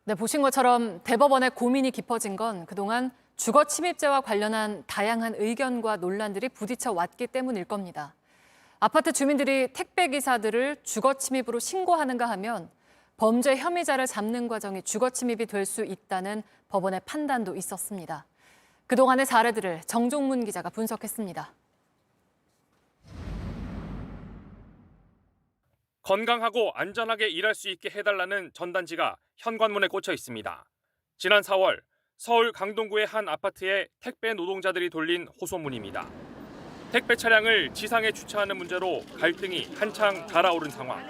네, 보신 것처럼 대법원의 고민이 깊어진 건 그동안 주거 침입죄와 관련한 다양한 의견과 논란들이 부딪혀 왔기 때문일 겁니다. 아파트 주민들이 택배 기사들을 주거 침입으로 신고하는가 하면 범죄 혐의자를 잡는 과정이 주거 침입이 될 수 있다는 법원의 판단도 있었습니다. 그동안의 사례들을 정종문 기자가 분석했습니다. 건강하고 안전하게 일할 수 있게 해달라는 전단지가 현관문에 꽂혀 있습니다. 지난 4월 서울 강동구의 한 아파트에 택배 노동자들이 돌린 호소문입니다. 택배 차량을 지상에 주차하는 문제로 갈등이 한창 달아오른 상황.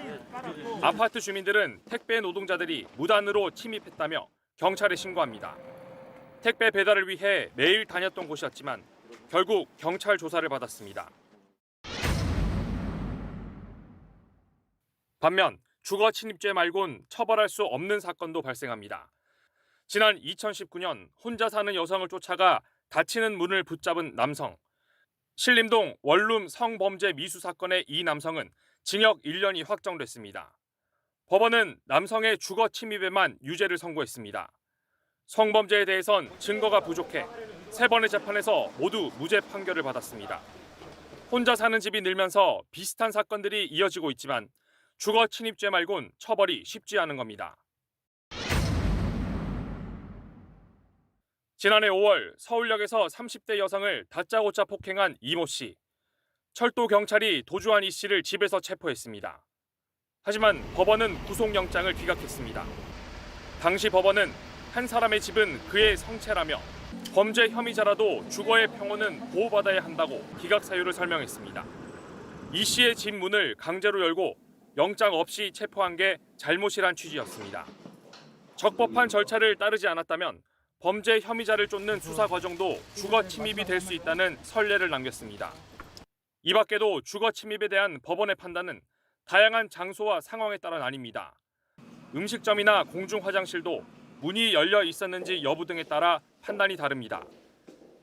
아파트 주민들은 택배 노동자들이 무단으로 침입했다며 경찰에 신고합니다. 택배 배달을 위해 매일 다녔던 곳이었지만 결국 경찰 조사를 받았습니다. 반면 주거 침입죄 말곤 처벌할 수 없는 사건도 발생합니다. 지난 2019년 혼자 사는 여성을 쫓아가 닫히는 문을 붙잡은 남성. 신림동 원룸 성범죄 미수 사건의 이 남성은 징역 1년이 확정됐습니다. 법원은 남성의 주거 침입에만 유죄를 선고했습니다. 성범죄에 대해선 증거가 부족해 3번의 재판에서 모두 무죄 판결을 받았습니다. 혼자 사는 집이 늘면서 비슷한 사건들이 이어지고 있지만 주거 침입죄 말곤 처벌이 쉽지 않은 겁니다. 지난해 5월 서울역에서 30대 여성을 다짜고짜 폭행한 이모 씨. 철도 경찰이 도주한 이 씨를 집에서 체포했습니다. 하지만 법원은 구속영장을 기각했습니다. 당시 법원은 한 사람의 집은 그의 성체라며 범죄 혐의자라도 주거의 평온은 보호받아야 한다고 기각 사유를 설명했습니다. 이 씨의 집 문을 강제로 열고 영장 없이 체포한 게 잘못이란 취지였습니다. 적법한 절차를 따르지 않았다면 범죄 혐의자를 쫓는 수사 과정도 주거 침입이 될 수 있다는 선례를 남겼습니다. 이 밖에도 주거 침입에 대한 법원의 판단은 다양한 장소와 상황에 따라 나뉩니다. 음식점이나 공중 화장실도 문이 열려 있었는지 여부 등에 따라 판단이 다릅니다.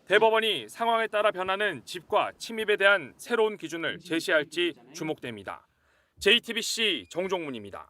대법원이 상황에 따라 변하는 집과 침입에 대한 새로운 기준을 제시할지 주목됩니다. JTBC 정종문입니다.